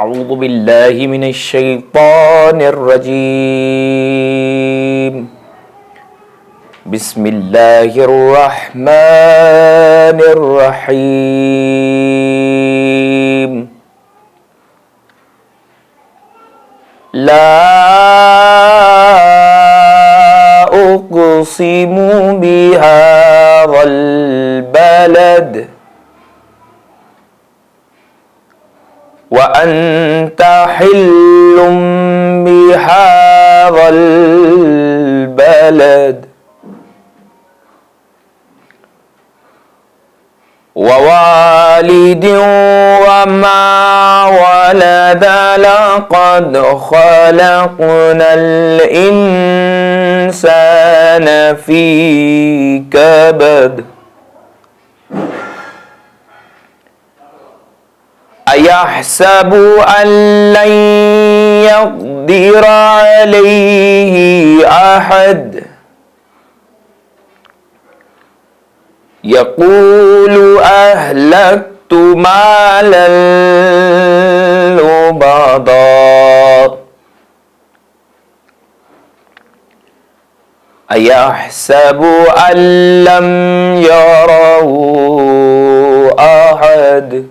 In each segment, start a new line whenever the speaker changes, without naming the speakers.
اعوذ باللہ من الشیطان الرجیم بسم اللہ الرحمن الرحیم لا اقسم بهذا البلد وأنت حل بهذا البلد ووالد وما ولد لقد خلقنا الإنسان في كبد أيحسب أن لن يقدر عليه أحد يقول أهلكت مالا لبدا أيحسب أن لم يره أحد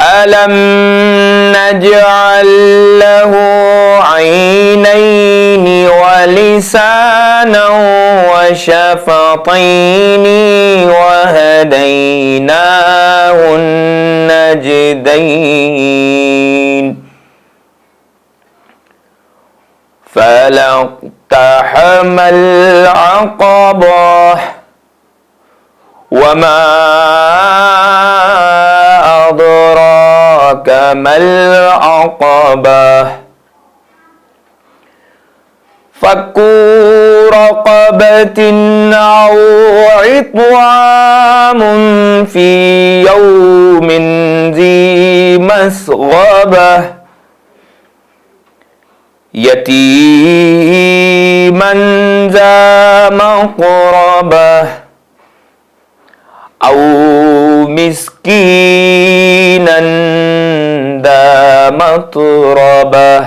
ألم نجعل له عينين ولسانا وشفتين وهديناه النجدين فلاقتحم العقبة وما أدراك ما العقبة فك رقبة أو إطعام في يوم ذي مسغبة يتيما ذا مقربة أو مسكينا ذا متربة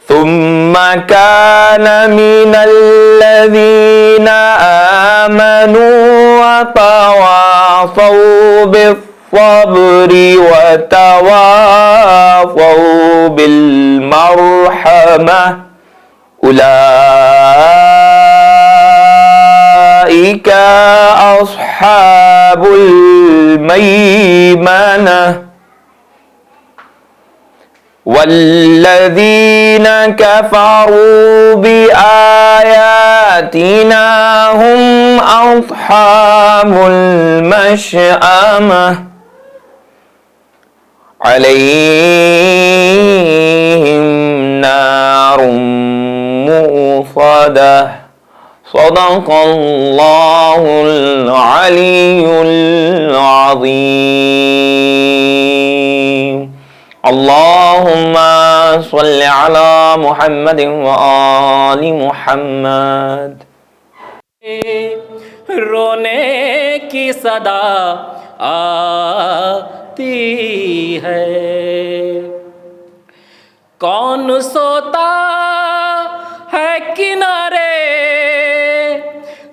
ثم كان من الذين آمنوا وتواصوا بالصبر وتواصوا بالمرحمة أولئك أصحاب الميمنة والذين كفروا بآياتنا هم أصحاب المشأمة عليهم نار مؤصدة صدق اللہ العلی العظیم اللہم صل علی محمد وآل محمد.
رونے کی صدا آتی ہے کون سوتا ہے کنارے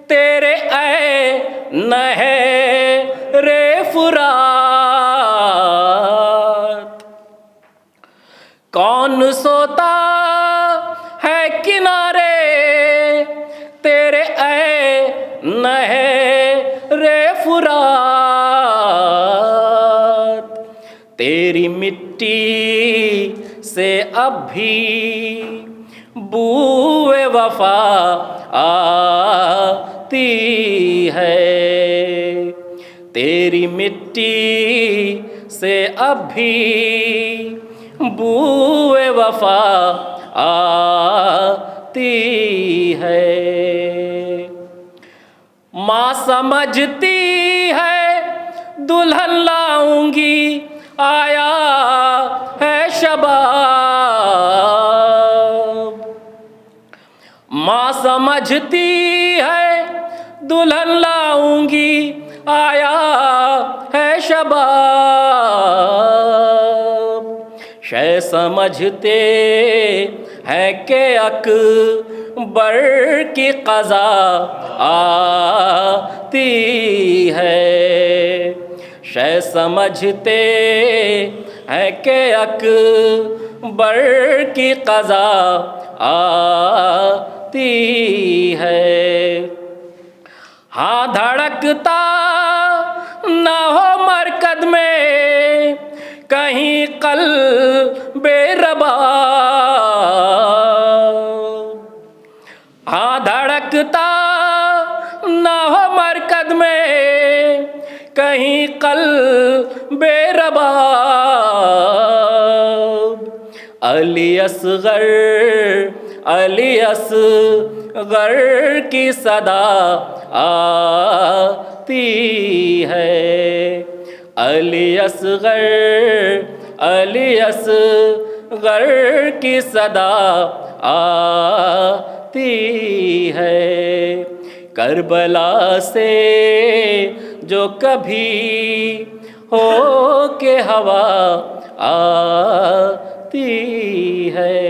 تیرے اے نہر فرات کون سوتا ہے کنارے تیرے اے نہر فرات تیری مٹی سے اب بھی بوئے وفا آتی ہے تیری مٹی سے اب بھی بوئے وفا آتی ہے ماں سمجھتی ہے دلہن لاؤں گی آیا ہے شباب ماں سمجھتی ہے دلہن لاؤں گی آیا ہے شباب، شے سمجھتے ہیں کہ اکبر کی قضا آتی ہے، شے سمجھتے ہیں کہ اکبر کی قضا آتی ہے۔ ہاں دھڑکتا نہ ہو مرکز میں کہیں قلب رباب، ہاں دھڑکتا نہ ہو مرکز میں کہیں قلب رباب، علی اصغر کی صدا آتی ہے، علی اصغر کی صدا آتی ہے، کربلا سے جو کبھی ہو کے ہوا آتی ہے،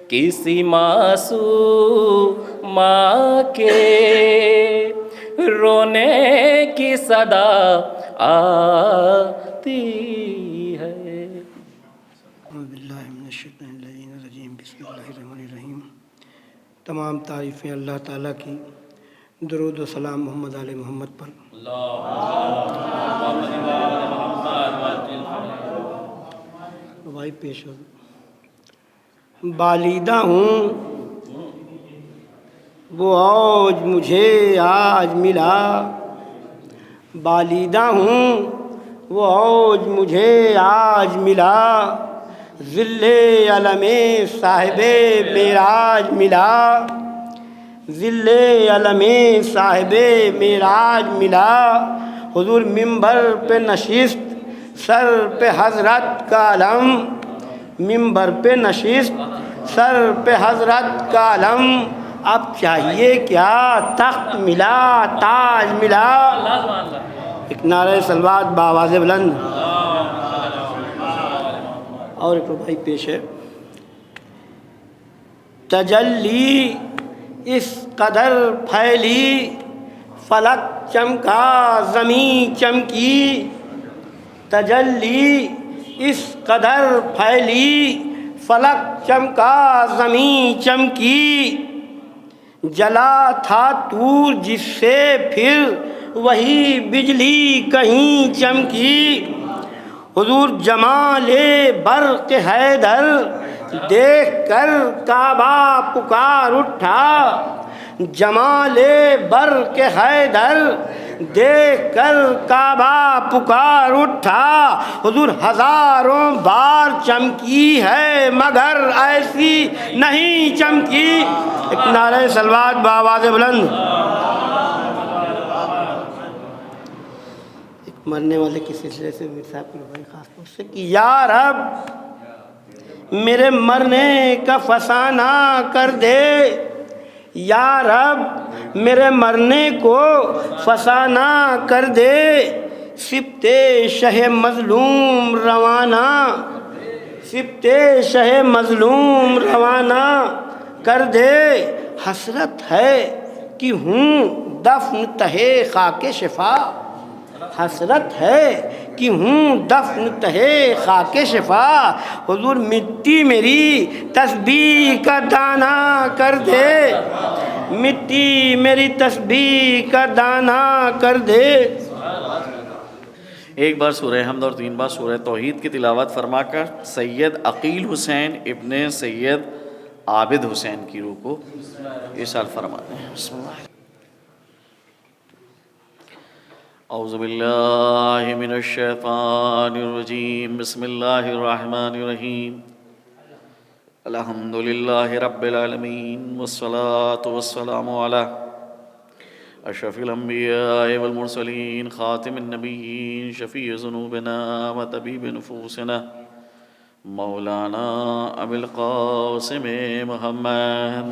کسی معصوم ماں کے رونے کی صدا آتی ہے۔
اعوذ باللہ من الشیطان الرجیم، بسم اللہ الرحمن الرحیم۔ تمام تعریفیں اللہ تعالیٰ کی، درود و سلام محمد آل محمد پر۔ بھائی پیش ہو، بالیدہ ہوں وہ اوج مجھے آج ملا، بالیدہ ہوں وہ اوج مجھے آج ملا، ذل علم صاحب معراج ملا، ذل علم صاحب معراج ملا، حضور منبر پہ نشست سر پہ حضرت کا علم، منبر پہ نشست سر پہ حضرت کا علم، اب چاہیے کیا تخت ملا تاج ملا۔ ایک نعرہ صلوات بآواز بلند، اور ایک بھائی پیش ہے۔ تجلی اس قدر پھیلی فلک چمکا زمین چمکی، تجلی اس قدر پھیلی فلک چمکا زمین چمکی، جلا تھا طور جس سے پھر وہی بجلی کہیں چمکی، حضور جمال برق حیدر دیکھ کر کعبہ پکار اٹھا، جمال برق حیدر دیکھ کر کعبہ پکار اٹھا، حضور ہزاروں بار چمکی ہے مگر ایسی نہیں چمکی۔ ایک نعرہ صلوات بآواز بلند۔ ایک مرنے والے کے سلسلے سے میر صاحب کی خاص طور سے کہ یا رب میرے مرنے کا فسانہ کر دے، یا رب میرے مرنے کو فسانہ کر دے، سبط شہ مظلوم روانہ، سبط شہ مظلوم روانہ کر دے، حسرت ہے کہ ہوں دفن تہے خاک شفا، حسرت ہے کہ ہوں دفن تہے خاک شفا، حضور مٹی میری تسبیح کا دانہ کر دے، مٹی میری تسبیح کا دانہ کر دے۔
ایک بار سورہ حمد اور 3 بار سورہ توحید کی تلاوت فرما کر سید عقیل حسین ابن سید عابد حسین کی روح کو ارسال فرماتے ہیں۔ بسم اللہ۔ اعوذ باللہ من الشیطان الرجیم، بسم اللہ الرحمن الرحیم، الحمدللہ رب العالمین، والصلاة والسلام علی اشرف الانبیاء والمرسلین، خاتم النبیین، شفیع ذنوبنا وطبیب نفوسنا، مولانا ابی القاسم محمد۔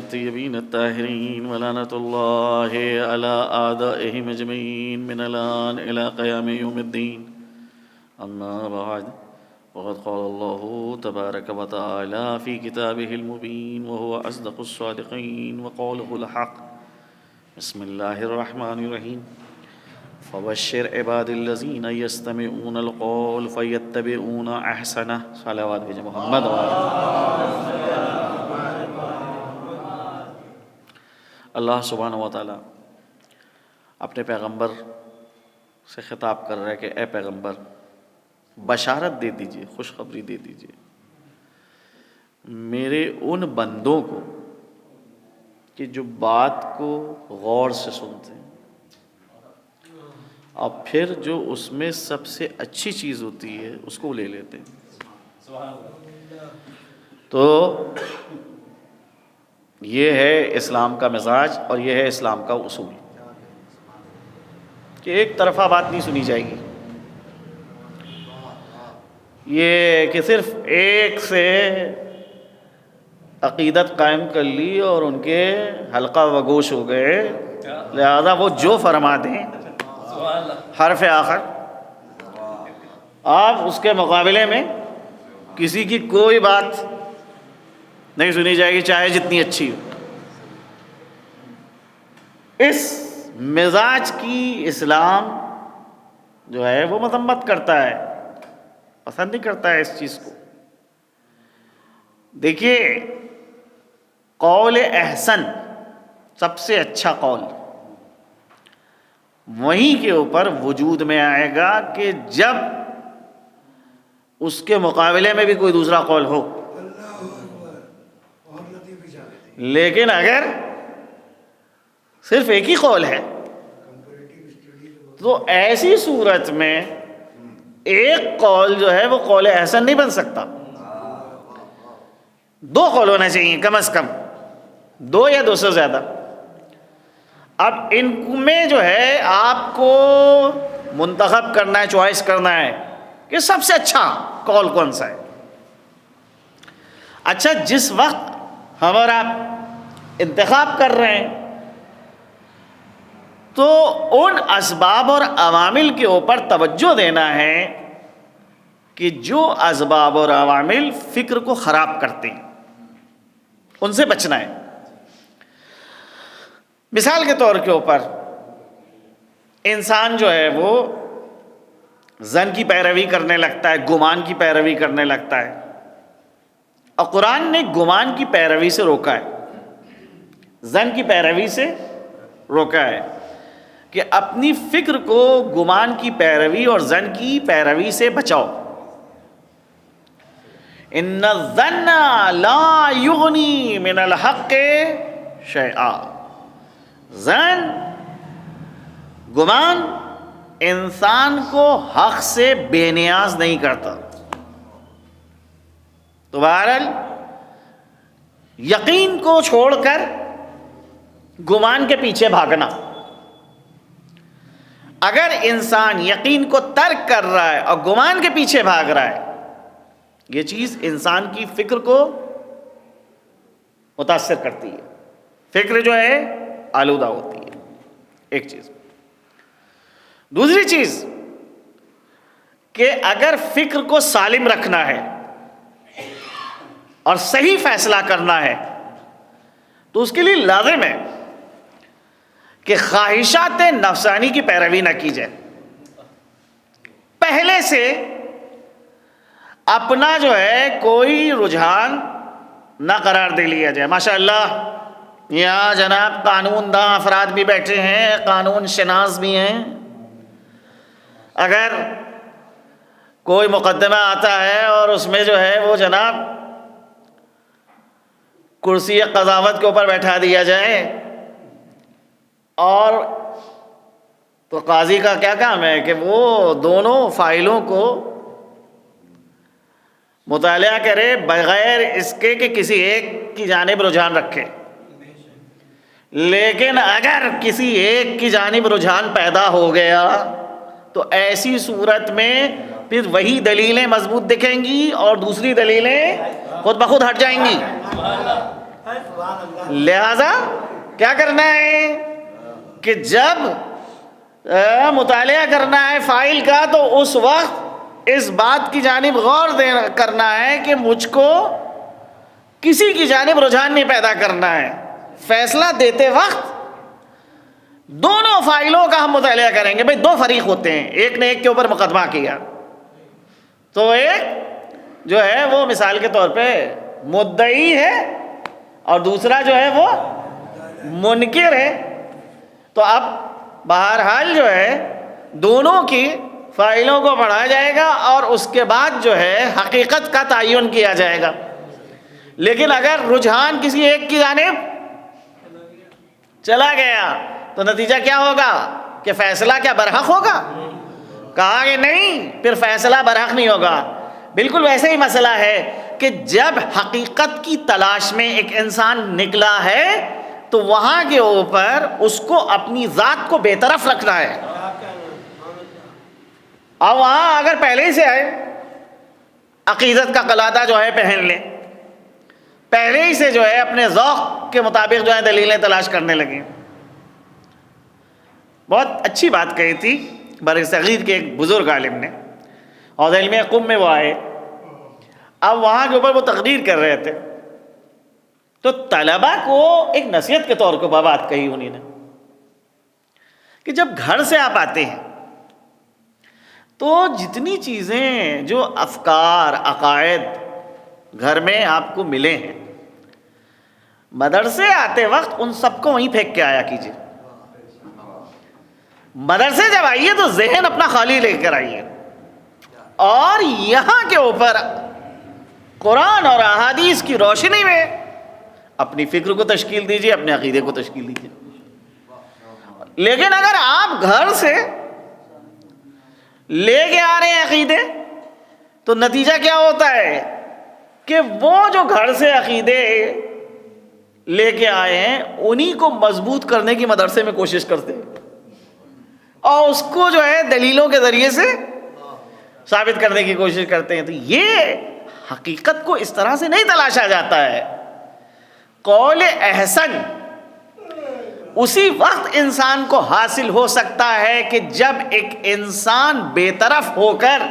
الطيبين الطاهرين ولعنة الله على أعدائهم أجمعين من الآن إلى قيام يوم الدين. أما بعد، وقد قال الله تبارك وتعالى في كتابه المبين وهو أصدق الصادقين وقوله الحق. بسم الله الرحمن الرحيم. فبشر عباد الذين يستمعون القول فيتبعون أحسنه. صلوات بجے محمد اللہ سبحانہ و تعالیٰ اپنے پیغمبر سے خطاب کر رہا ہے کہ اے پیغمبر بشارت دے دیجئے، خوشخبری دے دیجئے میرے ان بندوں کو کہ جو بات کو غور سے سنتے ہیں اور پھر جو اس میں سب سے اچھی چیز ہوتی ہے اس کو لے لیتے ہیں. تو یہ ہے اسلام کا مزاج اور یہ ہے اسلام کا اصول کہ ایک طرفہ بات نہیں سنی جائے گی. یہ کہ صرف ایک سے عقیدت قائم کر لی اور ان کے حلقہ وگوش ہو گئے، لہذا وہ جو فرما دیں حرف آخر، آپ اس کے مقابلے میں کسی کی کوئی بات نہیں سنی جائے گی چاہے جتنی اچھی ہو. اس مزاج کی اسلام جو ہے وہ مذمت کرتا ہے، پسند نہیں کرتا ہے اس چیز کو. دیکھیے قول احسن سب سے اچھا قول وہیں کے اوپر وجود میں آئے گا کہ جب اس کے مقابلے میں بھی کوئی دوسرا قول ہو. لیکن اگر صرف ایک ہی قول ہے تو ایسی صورت میں ایک قول جو ہے وہ قول احسن نہیں بن سکتا. دو قول ہونا چاہیے کم از کم، دو یا دو سے زیادہ. اب ان میں جو ہے آپ کو منتخب کرنا ہے، چوائس کرنا ہے کہ سب سے اچھا قول کون سا ہے. اچھا، جس وقت ہم اور آپ انتخاب کر رہے ہیں تو ان اسباب اور عوامل کے اوپر توجہ دینا ہے کہ جو اسباب اور عوامل فکر کو خراب کرتے ہیں ان سے بچنا ہے. مثال کے طور کے اوپر انسان جو ہے وہ ظن کی پیروی کرنے لگتا ہے، گمان کی پیروی کرنے لگتا ہے، اور قرآن نے گمان کی پیروی سے روکا ہے، ظن کی پیروی سے روکا ہے کہ اپنی فکر کو گمان کی پیروی اور ظن کی پیروی سے بچاؤ. ان الظن لا یغنی من الحق شیئا. ظن، گمان انسان کو حق سے بے نیاز نہیں کرتا. تو بہرحال یقین کو چھوڑ کر گمان کے پیچھے بھاگنا. اگر انسان یقین کو ترک کر رہا ہے اور گمان کے پیچھے بھاگ رہا ہے، یہ چیز انسان کی فکر کو متاثر کرتی ہے، فکر جو ہے آلودہ ہوتی ہے. ایک چیز. دوسری چیز کہ اگر فکر کو سالم رکھنا ہے اور صحیح فیصلہ کرنا ہے تو اس کے لیے لازم ہے کہ خواہشات نفسانی کی پیروی نہ کی جائے. پہلے سے اپنا جو ہے کوئی رجحان نہ قرار دے لیا جائے. ماشاء اللہ یہاں جناب قانون داں افراد بھی بیٹھے ہیں، قانون شناس بھی ہیں. اگر کوئی مقدمہ آتا ہے اور اس میں جو ہے وہ جناب کرسی قضاوت کے اوپر بیٹھا دیا جائے، اور تو قاضی کا کیا کام ہے کہ وہ دونوں فائلوں کو مطالعہ کرے بغیر اس کے کہ کسی ایک کی جانب رجحان رکھے. لیکن اگر کسی ایک کی جانب رجحان پیدا ہو گیا تو ایسی صورت میں پھر وہی دلیلیں مضبوط دکھیں گی اور دوسری دلیلیں خود بخود ہٹ جائیں گی. لہذا کیا کرنا ہے کہ جب مطالعہ کرنا ہے فائل کا تو اس وقت اس بات کی جانب غور کرنا ہے کہ مجھ کو کسی کی جانب رجحان نہیں پیدا کرنا ہے. فیصلہ دیتے وقت دونوں فائلوں کا ہم مطالعہ کریں گے. بھئی دو فریق ہوتے ہیں, ایک نے ایک کے اوپر مقدمہ کیا تو ایک جو ہے وہ مثال کے طور پہ مدعی ہے اور دوسرا جو ہے وہ منکر ہے. تو اب بہرحال جو ہے دونوں کی فائلوں کو پڑھا جائے گا اور اس کے بعد جو ہے حقیقت کا تعین کیا جائے گا. لیکن اگر رجحان کسی ایک کی جانب چلا گیا تو نتیجہ کیا ہوگا کہ فیصلہ کیا برحق ہوگا؟ کہا کہ نہیں, پھر فیصلہ برحق نہیں ہوگا. بالکل ویسے ہی مسئلہ ہے کہ جب حقیقت کی تلاش میں ایک انسان نکلا ہے تو وہاں کے اوپر اس کو اپنی ذات کو بے طرف رکھنا ہے. اور وہاں اگر پہلے ہی سے آئے عقیدت کا قلادہ جو ہے پہن لیں, پہلے ہی سے جو ہے اپنے ذوق کے مطابق جو ہے دلیلیں تلاش کرنے لگے. بہت اچھی بات کہی تھی بر صغیر کے ایک بزرگ عالم نے, اور علم قم میں وہ آئے. اب وہاں کے اوپر وہ تقریر کر رہے تھے تو طلبہ کو ایک نصیحت کے طور پر بات کہی انہوں نے کہ جب گھر سے آپ آتے ہیں تو جتنی چیزیں جو افکار عقائد گھر میں آپ کو ملے ہیں, مدرسے آتے وقت ان سب کو وہیں پھینک کے آیا کیجیے. مدرسے جب آئیے تو ذہن اپنا خالی لے کر آئیے اور یہاں کے اوپر قرآن اور احادیث کی روشنی میں اپنی فکر کو تشکیل دیجیے, اپنے عقیدے کو تشکیل دیجیے. لیکن اگر آپ گھر سے لے کے آ رہے ہیں عقیدے تو نتیجہ کیا ہوتا ہے کہ وہ جو گھر سے عقیدے لے کے آئے ہیں انہی کو مضبوط کرنے کی مدرسے میں کوشش کرتے ہیں اور اس کو جو ہے دلیلوں کے ذریعے سے ثابت کرنے کی کوشش کرتے ہیں. تو یہ حقیقت کو اس طرح سے نہیں تلاشا جاتا ہے. قول احسن اسی وقت انسان کو حاصل ہو سکتا ہے کہ جب ایک انسان بے طرف ہو کر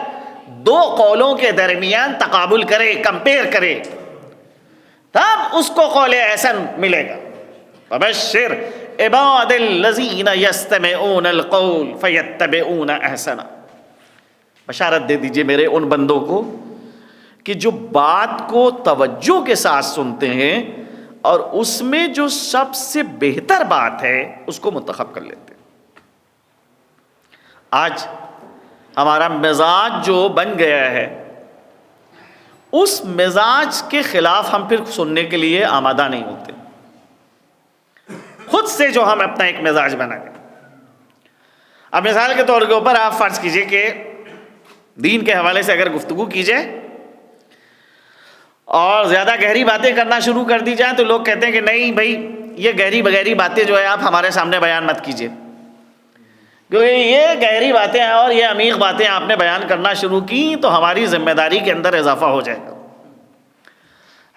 دو قولوں کے درمیان تقابل کرے, کمپیئر کرے, تب اس کو قول احسن ملے گا. فبشر عباد الذین یستمعون القول فیتبعون احسنا. بشارت دے دیجئے میرے ان بندوں کو کہ جو بات کو توجہ کے ساتھ سنتے ہیں اور اس میں جو سب سے بہتر بات ہے اس کو منتخب کر لیتے ہیں. آج ہمارا مزاج جو بن گیا ہے اس مزاج کے خلاف ہم پھر سننے کے لیے آمادہ نہیں ہوتے. خود سے جو ہم اپنا ایک مزاج بنا گئے. اب مثال کے طور کے اوپر آپ فرض کیجئے کہ دین کے حوالے سے اگر گفتگو کی جائے اور زیادہ گہری باتیں کرنا شروع کر دی جائیں تو لوگ کہتے ہیں کہ نہیں بھائی یہ گہری باتیں جو ہے آپ ہمارے سامنے بیان مت کیجئے, کیونکہ یہ گہری باتیں ہیں اور یہ عمیق باتیں آپ نے بیان کرنا شروع کی تو ہماری ذمہ داری کے اندر اضافہ ہو جائے گا.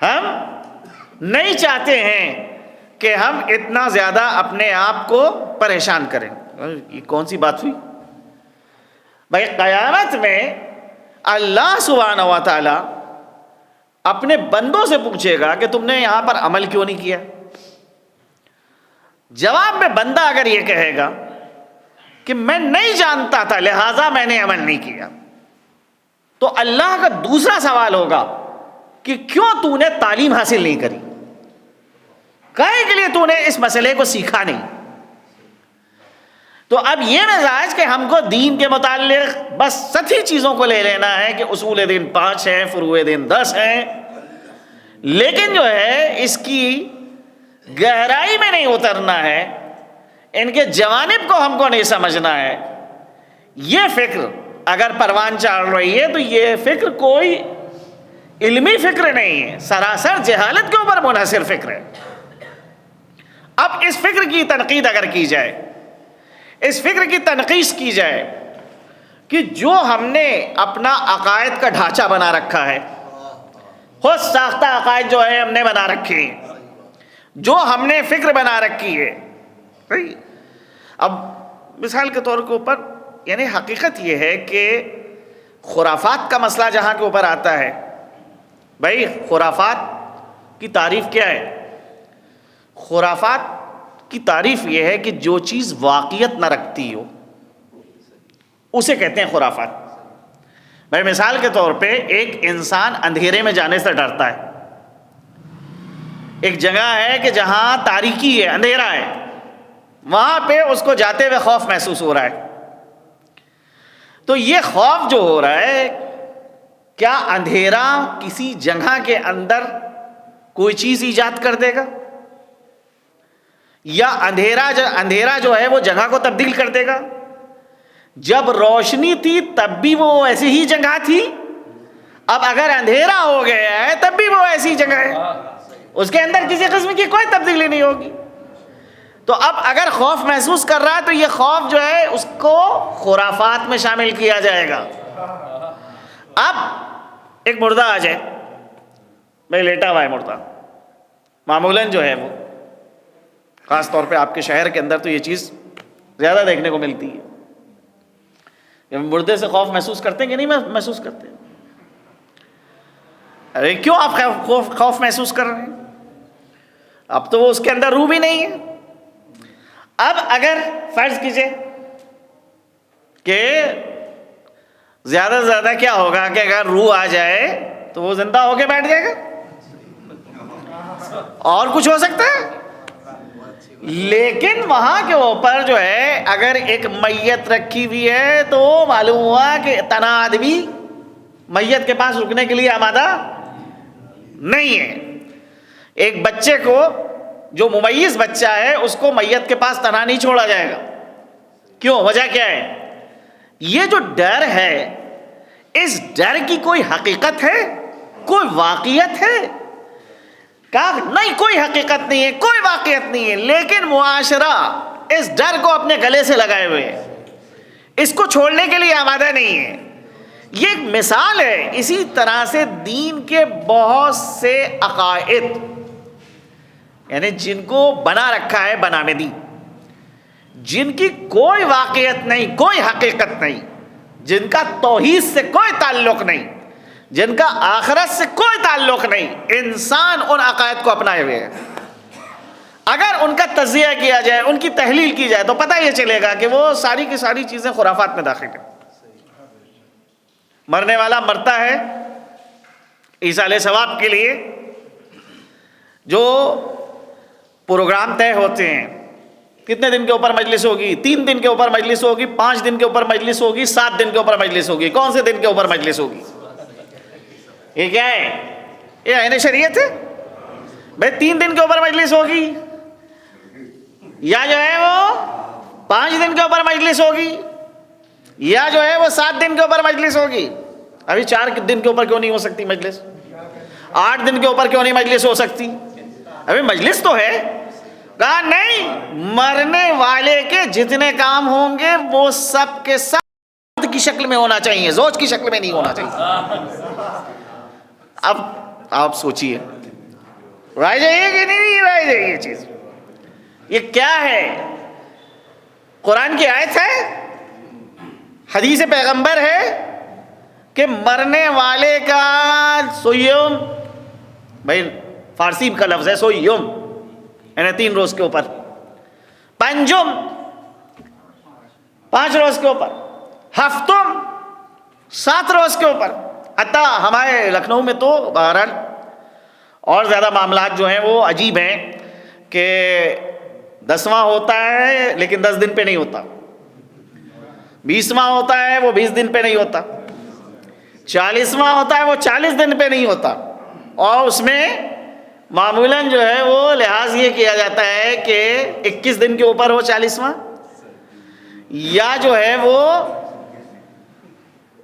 ہم نہیں چاہتے ہیں کہ ہم اتنا زیادہ اپنے آپ کو پریشان کریں. یہ کون سی بات ہوئی بھائی؟ قیامت میں اللہ سبحانہ و تعالی اپنے بندوں سے پوچھے گا کہ تم نے یہاں پر عمل کیوں نہیں کیا. جواب میں بندہ اگر یہ کہے گا کہ میں نہیں جانتا تھا لہٰذا میں نے عمل نہیں کیا, تو اللہ کا دوسرا سوال ہوگا کہ کیوں تو نے تعلیم حاصل نہیں کری, کائے کے لیے تو نے اس مسئلے کو سیکھا نہیں. تو اب یہ مزاج کہ ہم کو دین کے متعلق بس سطحی چیزوں کو لے لینا ہے کہ اصول دین 5 ہیں, فروع دین 10 ہیں, لیکن جو ہے اس کی گہرائی میں نہیں اترنا ہے, ان کے جوانب کو ہم کو نہیں سمجھنا ہے. یہ فکر اگر پروان چڑھ رہی ہے تو یہ فکر کوئی علمی فکر نہیں ہے, سراسر جہالت کے اوپر منحصر فکر ہے. اب اس فکر کی تنقید اگر کی جائے, اس فکر کی تنقیص کی جائے کہ جو ہم نے اپنا عقائد کا ڈھانچہ بنا رکھا ہے, خود ساختہ عقائد جو ہے ہم نے بنا رکھے ہیں, جو ہم نے فکر بنا رکھی ہے. اب مثال کے طور کے اوپر یعنی حقیقت یہ ہے کہ خرافات کا مسئلہ جہاں کے اوپر آتا ہے، بھائی خرافات کی تعریف کیا ہے؟ خرافات کی تعریف یہ ہے کہ جو چیز واقعیت نہ رکھتی ہو اسے کہتے ہیں خرافات. بھائی مثال کے طور پہ ایک انسان اندھیرے میں جانے سے ڈرتا ہے. ایک جگہ ہے کہ جہاں تاریکی ہے، اندھیرا ہے، وہاں پہ اس کو جاتے ہوئے خوف محسوس ہو رہا ہے. تو یہ خوف جو ہو رہا ہے، کیا اندھیرا کسی جگہ کے اندر کوئی چیز ایجاد کر دے گا؟ یا اندھیرا جو ہے وہ جگہ کو تبدیل کر دے گا؟ جب روشنی تھی تب بھی وہ ایسی ہی جگہ تھی، اب اگر اندھیرا ہو گیا ہے تب بھی وہ ایسی جگہ ہے، اس کے اندر کسی قسم کی کوئی تبدیلی نہیں ہوگی. تو اب اگر خوف محسوس کر رہا ہے تو یہ خوف جو ہے اس کو خرافات میں شامل کیا جائے گا. اب ایک مردہ آ جائے، میں لیٹا ہوا ہے مردہ، معمولاً جو ہے وہ خاص طور پہ آپ کے شہر کے اندر تو یہ چیز زیادہ دیکھنے کو ملتی ہے. مردے سے خوف محسوس کرتے ہیں کہ نہیں محسوس کرتے؟ ارے کیوں آپ خوف محسوس کر رہے ہیں؟ اب تو وہ اس کے اندر روح بھی نہیں ہے. اب اگر فرض کیجئے کہ زیادہ سے زیادہ کیا ہوگا کہ اگر روح آ جائے تو وہ زندہ ہو کے بیٹھ جائے گا، اور کچھ ہو سکتا ہے. لیکن وہاں کے اوپر جو ہے اگر ایک میت رکھی ہوئی ہے تو معلوم ہوا کہ تنا آدمی میت کے پاس رکنے کے لیے آمادہ نہیں ہے. ایک بچے کو جو ممیز بچہ ہے اس کو میت کے پاس تنہا نہیں چھوڑا جائے گا. کیوں؟ وجہ کیا ہے؟ یہ جو ڈر ہے، اس ڈر کی کوئی حقیقت ہے، کوئی واقعیت ہے؟ کہا نہیں، کوئی حقیقت نہیں ہے، کوئی واقعیت نہیں ہے. لیکن معاشرہ اس ڈر کو اپنے گلے سے لگائے ہوئے ہے، اس کو چھوڑنے کے لیے آمادہ نہیں ہے. یہ ایک مثال ہے. اسی طرح سے دین کے بہت سے عقائد یعنی جن کو بنا رکھا ہے بنامدی، جن کی کوئی واقعیت نہیں، کوئی حقیقت نہیں، جن کا توحید سے کوئی تعلق نہیں، جن کا آخرت سے کوئی تعلق نہیں، انسان ان عقائد کو اپنائے ہوئے ہے. اگر ان کا تجزیہ کیا جائے، ان کی تحلیل کی جائے تو پتہ یہ چلے گا کہ وہ ساری کی ساری چیزیں خرافات میں داخل ہیں. مرنے والا مرتا ہے ایصال ثواب کے لیے، جو پروگرام طے ہوتے ہیں، کتنے دن کے اوپر مجلس ہوگی، 3 دن کے اوپر مجلس ہوگی، 5 دن کے اوپر مجلس ہوگی، 7 دن کے اوپر مجلس ہوگی. کون سے دن کے اوپر مجلس ہوگی؟ یہ کیا ہے؟ یہ عین شریعت ہے. بھائی 3 دن کے اوپر مجلس ہوگی، یا جو ہے وہ 5 دن کے اوپر مجلس ہوگی، یا جو ہے وہ 7 دن کے اوپر مجلس ہوگی. ابھی 4 دن کے اوپر کیوں نہیں ہو سکتی مجلس؟ 8 دن کے اوپر کیوں نہیں مجلس ہو سکتی؟ ابھی مجلس تو ہے. کہا نہیں، مرنے والے کے جتنے کام ہوں گے وہ سب کے سب کی شکل میں ہونا چاہیے، زوج کی شکل میں نہیں ہونا چاہیے. اب آپ سوچئے رائے جائیے کہ نہیں رائے جائیے؟ یہ چیز یہ کیا ہے؟ قرآن کی آیت ہے، حدیث پیغمبر ہے کہ مرنے والے کا سویم، بھائی فارسی کا لفظ ہے سویم، یعنی 3 روز کے اوپر، پنجم 5 روز کے اوپر، ہفتم 7 روز کے اوپر. حتیٰ ہمارے لکھنؤ میں تو بہرحال اور زیادہ معاملات جو ہیں وہ عجیب ہیں کہ 10واں ہوتا ہے لیکن 10 دن پہ نہیں ہوتا، 20واں ہوتا ہے وہ 20 دن پہ نہیں ہوتا، 40واں ہوتا ہے وہ 40 دن پہ نہیں ہوتا. اور اس میں معمولاً جو ہے وہ لحاظ یہ کیا جاتا ہے کہ 21 دن کے اوپر ہو 40واں، یا جو ہے وہ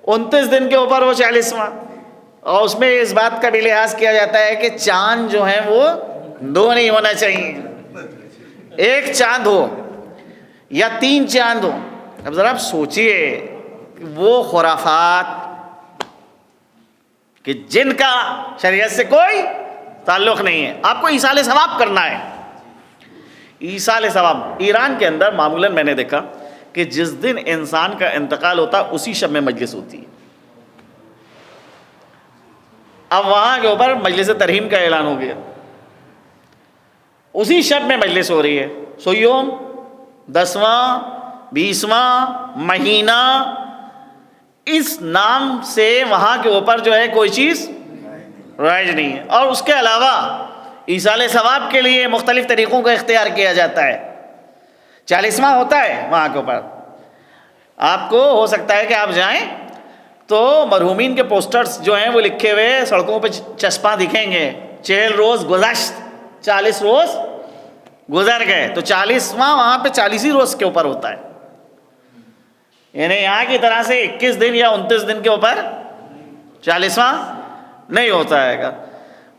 29 دن کے اوپر ہو 40واں. اور اس میں اس بات کا بھی لحاظ کیا جاتا ہے کہ چاند جو ہیں وہ 2 نہیں ہونا چاہیے، 1 چاند ہو یا 3 چاند ہو. اب ذرا آپ سوچئے وہ خرافات کہ جن کا شریعت سے کوئی تعلق نہیں ہے. آپ کو ایصال ثواب کرنا ہے، ایصال ثواب ایران کے اندر معمولاً میں نے دیکھا کہ جس دن انسان کا انتقال ہوتا اسی شب میں مجلس ہوتی ہے. اب وہاں کے اوپر مجلس ترحیم کا اعلان ہو گیا, اسی شب میں مجلس ہو رہی ہے. سو یوم 10واں 20واں مہینہ اس نام سے وہاں کے اوپر جو ہے کوئی چیز رائج نہیں ہے. اور اس کے علاوہ ایصال ثواب کے لیے مختلف طریقوں کا اختیار کیا جاتا ہے. 40واں ہوتا ہے وہاں کے اوپر. آپ کو ہو سکتا ہے کہ آپ جائیں تو مرحومین کے پوسٹرز جو ہیں وہ لکھے ہوئے سڑکوں پہ چسپاں دکھیں گے, 40 روز گزشت, 40 روز گزر گئے. تو 40واں وہاں پہ 40 ہی روز کے اوپر ہوتا ہے, یعنی یہاں کی طرح سے 21 دن یا 29 دن کے اوپر 40واں نہیں ہوتا ہے گا.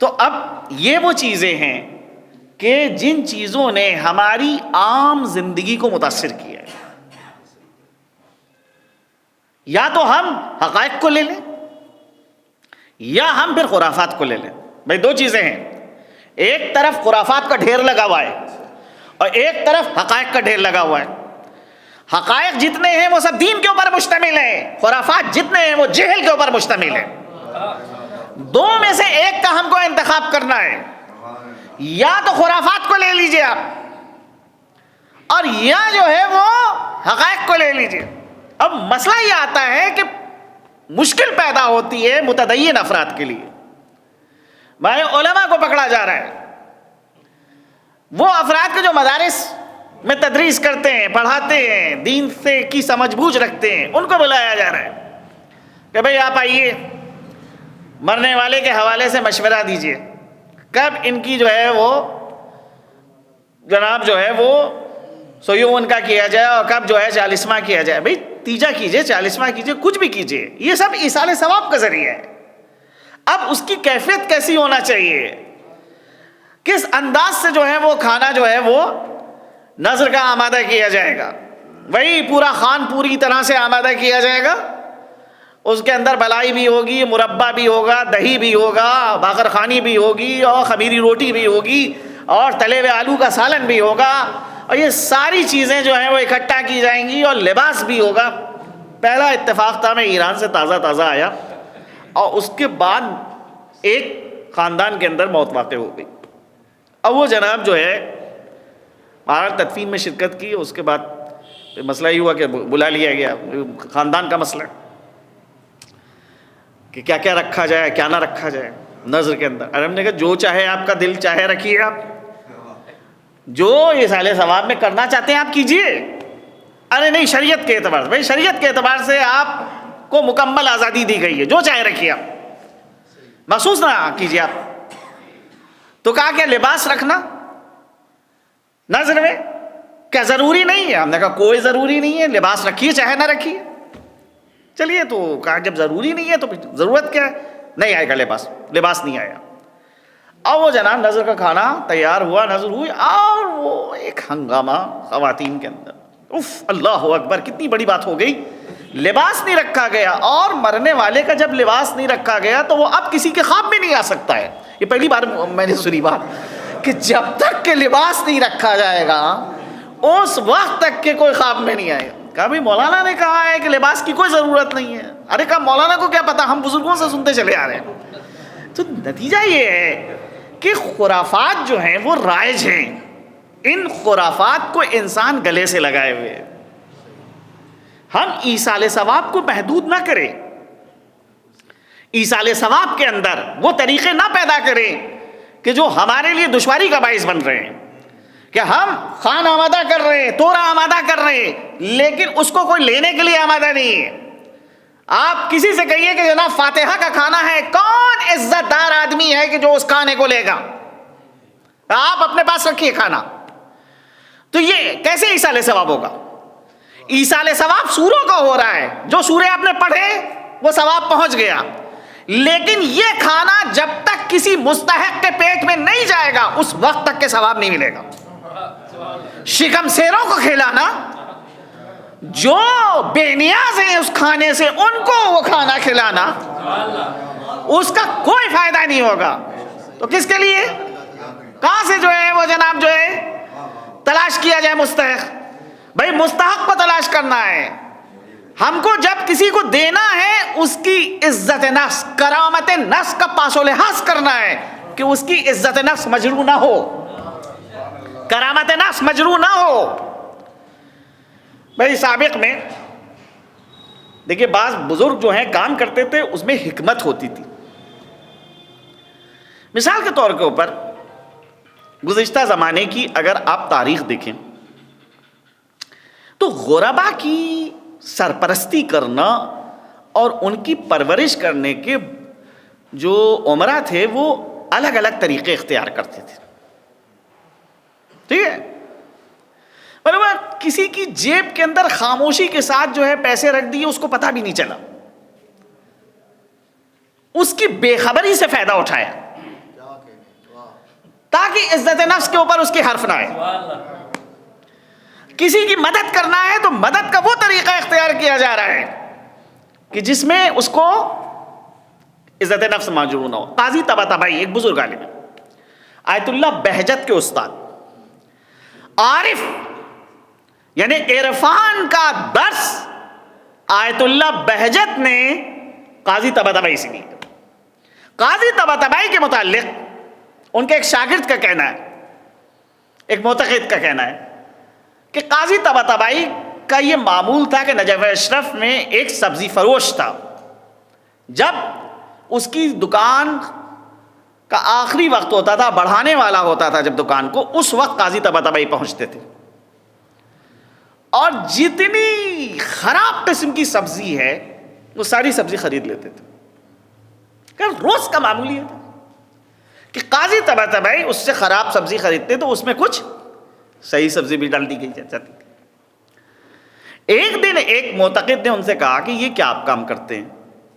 تو اب یہ وہ چیزیں ہیں کہ جن چیزوں نے ہماری عام زندگی کو متاثر کیا ہے. یا تو ہم حقائق کو لے لیں یا ہم پھر خرافات کو لے لیں. بھائی دو چیزیں ہیں, ایک طرف خرافات کا ڈھیر لگا ہوا ہے اور ایک طرف حقائق کا ڈھیر لگا ہوا ہے. حقائق جتنے ہیں وہ سب دین کے اوپر مشتمل ہیں, خرافات جتنے ہیں وہ جہل کے اوپر مشتمل ہیں. دو میں سے ایک کا ہم کو انتخاب کرنا ہے, یا تو خرافات کو لے لیجئے آپ اور یا جو ہے وہ حقائق کو لے لیجئے. اب مسئلہ یہ آتا ہے کہ مشکل پیدا ہوتی ہے متدین افراد کے لیے. بھائی علماء کو پکڑا جا رہا ہے, وہ افراد کے جو مدارس میں تدریس کرتے ہیں, پڑھاتے ہیں, دین سے کی سمجھ بوجھ رکھتے ہیں, ان کو بلایا جا رہا ہے کہ بھئی آپ آئیے, مرنے والے کے حوالے سے مشورہ دیجئے, کب ان کی جو ہے وہ جناب جو ہے وہ سیوم ان کا کیا جائے اور کب جو ہے 40واں کیا جائے. بھئی تیجا کیجئے, 40واں کیجئے, کچھ بھی کیجئے, یہ سب ایصال ثواب کا ذریعہ ہے. اب اس کی کیفیت کیسی ہونا چاہیے, کس انداز سے جو ہے وہ کھانا جو ہے وہ نظر کا آمادہ کیا جائے گا. وہی پورا خان پوری طرح سے آمادہ کیا جائے گا, اس کے اندر بلائی بھی ہوگی, مربع بھی ہوگا, دہی بھی ہوگا, باقر خانی بھی ہوگی اور خمیری روٹی بھی ہوگی اور تلے ہوئے آلو کا سالن بھی ہوگا, اور یہ ساری چیزیں جو ہیں وہ اکٹھا کی جائیں گی, اور لباس بھی ہوگا. پہلا اتفاق تھا, میں ایران سے تازہ آیا اور اس کے بعد ایک خاندان کے اندر موت واقع ہو گئی. اب وہ جناب جو ہے بہرحال تدفین میں شرکت کی, اس کے بعد مسئلہ یہ ہوا کہ بلا لیا گیا, خاندان کا مسئلہ کہ کیا کیا رکھا جائے کیا نہ رکھا جائے نظر کے اندر. اور ہم نے کہا جو چاہے آپ کا دل چاہے رکھیے, آپ جو ایصال ثواب میں کرنا چاہتے ہیں آپ کیجئے. ارے نہیں, شریعت کے اعتبار سے, بھائی شریعت کے اعتبار سے آپ کو مکمل آزادی دی گئی ہے, جو چاہے رکھیے آپ, محسوس نہ کیجئے آپ. تو کہا کہ لباس رکھنا نظر میں کیا ضروری نہیں ہے؟ ہم نے کہا کوئی ضروری نہیں ہے, لباس رکھیے چاہے نہ رکھیے. چلیے, تو کہا جب ضروری نہیں ہے تو ضرورت کیا ہے, نہیں آئے گا لباس نہیں آیا. اور وہ جناب نظر کا کھانا تیار ہوا, نظر ہوئی, اور وہ ایک ہنگامہ خواتین کے اندر. اف اللہ اکبر, کتنی بڑی بات ہو گئی. لباس نہیں رکھا گیا, اور مرنے والے کا جب لباس نہیں رکھا گیا تو وہ اب کسی کے خواب میں نہیں آ سکتا ہے. یہ پہلی بار میں نے سنی بات کہ جب تک کہ لباس نہیں رکھا جائے گا اس وقت تک کہ کوئی خواب میں نہیں آئے گا. کہا بھی مولانا نے کہا ہے کہ لباس کی کوئی ضرورت نہیں ہے. ارے کہا مولانا کو کیا پتا, ہم بزرگوں سے سنتے چلے آ رہے ہیں. تو نتیجہ یہ ہے کہ خرافات جو ہیں وہ رائج ہیں. ان خرافات کو انسان گلے سے لگائے ہوئے ہیں. ہم ایصال ثواب کو محدود نہ کریں, ایصال ثواب کے اندر وہ طریقے نہ پیدا کریں کہ جو ہمارے لیے دشواری کا باعث بن رہے ہیں, کہ ہم خان آمادہ کر رہے ہیں, تورا آمادہ کر رہے ہیں, لیکن اس کو کوئی لینے کے لیے آمادہ نہیں ہے. آپ کسی سے کہیے کہ جناب فاتحہ کا کھانا ہے, کون عزت دار آدمی ہے کہ جو اس کھانے کو لے گا؟ آپ اپنے پاس رکھیے کھانا. تو یہ کیسے ایصال ثواب ہوگا؟ ایصال ثواب سوروں کا ہو رہا ہے, جو سورے آپ نے پڑھے وہ ثواب پہنچ گیا, لیکن یہ کھانا جب تک کسی مستحق کے پیٹ میں نہیں جائے گا اس وقت تک کے ثواب نہیں ملے گا. شکم سیروں کو کھلانا, جو بے نیاز ہیں اس کھانے سے, ان کو وہ کھانا کھلانا, اس کا کوئی فائدہ نہیں ہوگا. تو کس کے لیے, کہاں سے جو ہے وہ جناب جو ہے
تلاش کیا جائے مستحق. بھائی مستحق کو تلاش کرنا ہے. ہم کو جب کسی کو دینا ہے اس کی عزت نفس، کرامت نفس کا پاس و لحاظ کرنا ہے کہ اس کی عزت نفس مجروح نہ ہو، کرامت نفس مجروح نہ ہو. بھائی سابق میں دیکھیے بعض بزرگ جو ہیں کام کرتے تھے اس میں حکمت ہوتی تھی. مثال کے طور کے اوپر گزشتہ زمانے کی اگر آپ تاریخ دیکھیں تو غربا کی سرپرستی کرنا اور ان کی پرورش کرنے کے جو عمرہ تھے وہ الگ الگ طریقے اختیار کرتے تھے. ٹھیک ہے، برابر. کسی کی جیب کے اندر خاموشی کے ساتھ جو ہے پیسے رکھ دیے، اس کو پتہ بھی نہیں چلا، اس کی بے خبری سے فائدہ اٹھایا تاکہ عزت نفس کے اوپر اس کی حرف نہ آئے. کسی کی مدد کرنا ہے تو مدد کا وہ طریقہ اختیار کیا جا رہا ہے کہ جس میں اس کو عزت نفس مجروح نہ ہو. قاضی طباطبائی ایک بزرگ عالم ہے، آیت اللہ بہجت کے استاد، عارف یعنی عرفان کا درس آیت اللہ بہجت نے قاضی طباطبائی سے لیا. قاضی طباطبائی کے متعلق ان کے ایک شاگرد کا کہنا ہے، ایک معتقد کا کہنا ہے کہ قاضی طباطبائی کا یہ معمول تھا کہ نجف اشرف میں ایک سبزی فروش تھا، جب اس کی دکان کا آخری وقت ہوتا تھا، بڑھانے والا ہوتا تھا جب دکان کو، اس وقت قاضی طباطبائی پہنچتے تھے اور جتنی خراب قسم کی سبزی ہے وہ ساری سبزی خرید لیتے تھے. کہ روز کا معمول یہ تھا کہ قاضی طباطبائی اس سے خراب سبزی خریدتے تو اس میں کچھ صحیح سبزی بھی ڈال دی گئی جاتی تھی. ایک دن ایک معتقد نے ان سے کہا کہ یہ کیا آپ کام کرتے ہیں؟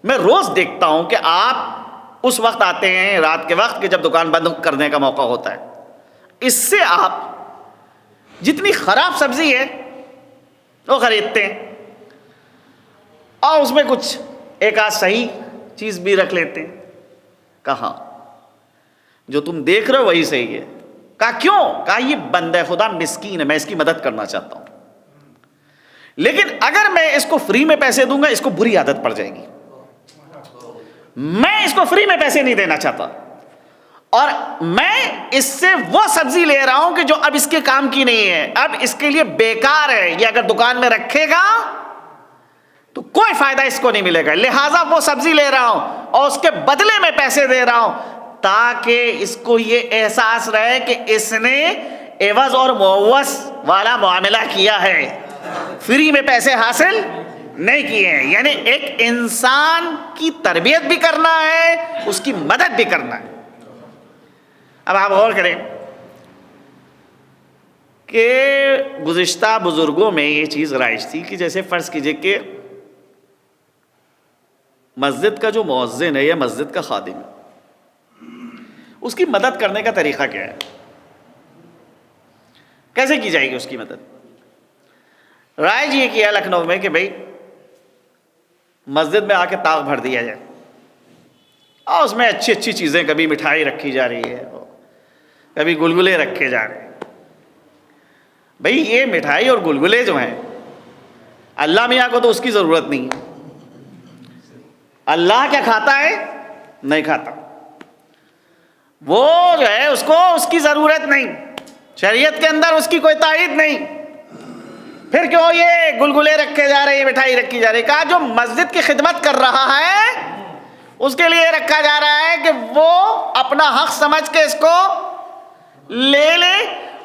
میں روز دیکھتا ہوں کہ آپ اس وقت آتے ہیں رات کے وقت کہ جب دکان بند کرنے کا موقع ہوتا ہے، اس سے آپ جتنی خراب سبزی ہے وہ خریدتے ہیں اور اس میں کچھ ایک آدھ صحیح چیز بھی رکھ لیتے ہیں. کہا جو تم دیکھ رہے ہو وہی صحیح ہے. کہا کیوں؟ کہا یہ بندہ خدا مسکین ہے، میں اس کی مدد کرنا چاہتا ہوں، لیکن اگر میں اس کو فری میں پیسے دوں گا اس کو بری عادت پڑ جائے گی. میں اس کو فری میں پیسے نہیں دینا چاہتا اور میں اس سے وہ سبزی لے رہا ہوں کہ جو اب اس کے کام کی نہیں ہے، اب اس کے لیے بیکار ہے. یہ اگر دکان میں رکھے گا تو کوئی فائدہ اس کو نہیں ملے گا، لہٰذا وہ سبزی لے رہا ہوں اور اس کے بدلے میں پیسے دے رہا ہوں تاکہ اس کو یہ احساس رہے کہ اس نے عوض اور معوض والا معاملہ کیا ہے، فری میں پیسے حاصل نہیں کیے ہیں. یعنی ایک انسان کی تربیت بھی کرنا ہے، اس کی مدد بھی کرنا ہے. اب آپ غور کریں کہ گزشتہ بزرگوں میں یہ چیز رائج تھی کہ جیسے فرض کیجئے کہ مسجد کا جو مؤذن ہے یا مسجد کا خادم ہے، اس کی مدد کرنے کا طریقہ کیا ہے؟ کیسے کی جائے گی اس کی مدد؟ رائج یہ کیا لکھنؤ میں کہ بھائی مسجد میں آ کے طاق بھر دیا جائے اور اس میں اچھی اچھی چیزیں، کبھی مٹھائی رکھی جا رہی ہے، کبھی گلگلے رکھے جا رہے ہیں. بھائی یہ مٹھائی اور گلگلے جو ہیں اللہ میاں کو تو اس کی ضرورت نہیں ہے. اللہ کیا کھاتا ہے؟ نہیں کھاتا. وہ جو ہے اس کو اس کی ضرورت نہیں، شریعت کے اندر اس کی کوئی تائید نہیں. پھر کیوں یہ گلگلے رکھے جا رہے ہیں، مٹھائی رکھی جا رہی ہے؟ کہا جو مسجد کی خدمت کر رہا ہے اس کے لیے رکھا جا رہا ہے کہ وہ اپنا حق سمجھ کے اس کو لے لے،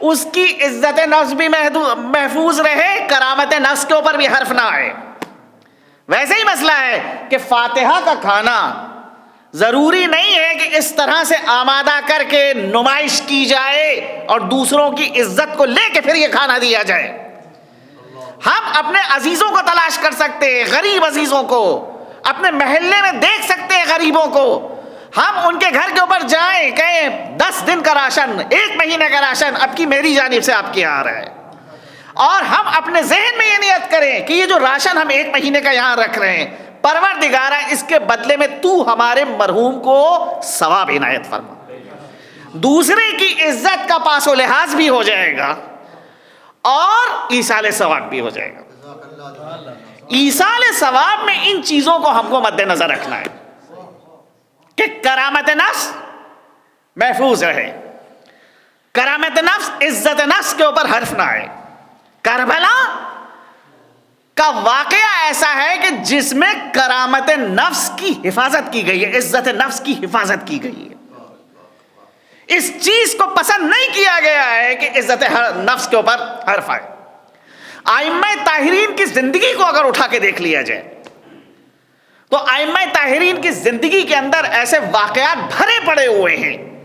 اس کی عزت نفس بھی محفوظ رہے، کرامت نفس کے اوپر بھی حرف نہ آئے. ویسے ہی مسئلہ ہے کہ فاتحہ کا کھانا ضروری نہیں ہے کہ اس طرح سے آمادہ کر کے نمائش کی جائے اور دوسروں کی عزت کو لے کے پھر یہ کھانا دیا جائے. ہم اپنے عزیزوں کو تلاش کر سکتے ہیں، غریب عزیزوں کو اپنے محلے میں دیکھ سکتے ہیں، غریبوں کو ہم ان کے گھر کے اوپر جائیں، کہیں 10 دن کا راشن، 1 مہینے کا راشن اب کی میری جانب سے آپ کے یہاں آ رہا ہے، اور ہم اپنے ذہن میں یہ نیت کریں کہ یہ جو راشن ہم 1 مہینے کا یہاں رکھ رہے ہیں، پروردگارہ اس کے بدلے میں تو ہمارے مرحوم کو ثواب عنایت فرما. دوسرے کی عزت کا پاس و لحاظ بھی ہو جائے گا اور ایصال ثواب بھی ہو جائے گا۔ ایصال ثواب میں ان چیزوں کو ہم کو مد نظر رکھنا ہے کہ کرامت نفس محفوظ رہے، کرامت نفس عزت نفس کے اوپر حرف نہ آئے۔ کربلا کا واقعہ ایسا ہے کہ جس میں کرامت نفس کی حفاظت کی گئی ہے، عزت نفس کی حفاظت کی گئی ہے۔ اس چیز کو پسند نہیں کیا گیا ہے کہ عزت نفس کے اوپر حرف آئے۔ ائمہ طاہرین کی زندگی کو اگر اٹھا کے دیکھ لیا جائے تو ائمہ طاہرین کی زندگی کے اندر ایسے واقعات بھرے پڑے ہوئے ہیں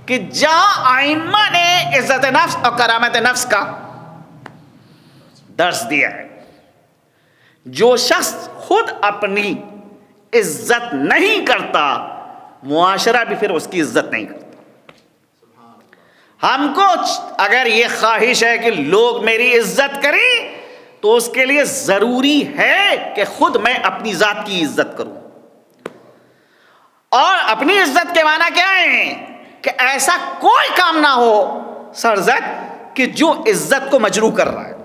کہ جہاں ائمہ نے عزت نفس اور کرامت نفس کا درس دیا ہے۔ جو شخص خود اپنی عزت نہیں کرتا، معاشرہ بھی پھر اس کی عزت نہیں کرتا۔ ہم کو اگر یہ خواہش ہے کہ لوگ میری عزت کریں تو اس کے لیے ضروری ہے کہ خود میں اپنی ذات کی عزت کروں۔ اور اپنی عزت کے معنی کیا ہے؟ کہ ایسا کوئی کام نہ ہو سرزد کہ جو عزت کو مجروح کر رہا ہے۔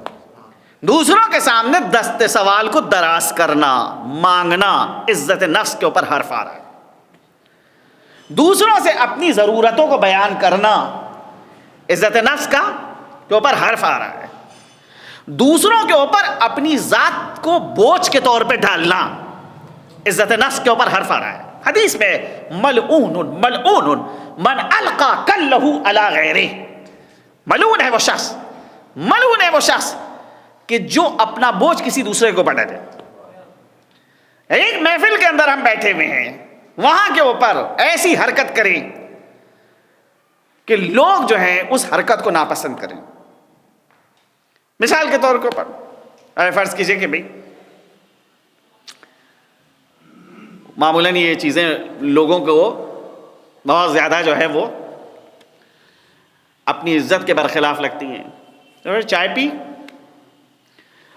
دوسروں کے سامنے دست سوال کو دراز کرنا، مانگنا، عزت نفس کے اوپر حرف آ رہا ہے۔ دوسروں سے اپنی ضرورتوں کو بیان کرنا، عزت نفس کا کے اوپر حرف آ رہا ہے۔ دوسروں کے اوپر اپنی ذات کو بوجھ کے طور پہ ڈالنا، عزت نفس کے اوپر حرف آ رہا ہے۔ حدیث میں ملعون ملعون من القى کلہ علی غیرہ، ملعون ہے وہ شخص، ملعون ہے وہ شخص کہ جو اپنا بوجھ کسی دوسرے کو بڑھا دے۔ ایک محفل کے اندر ہم بیٹھے ہوئے ہیں، وہاں کے اوپر ایسی حرکت کریں کہ لوگ جو ہیں اس حرکت کو ناپسند کریں۔ مثال کے طور کے اوپر فرض کیجئے کہ بھئی معمولاً یہ چیزیں لوگوں کو بہت زیادہ جو ہے وہ اپنی عزت کے برخلاف لگتی ہیں۔ تو چائے پی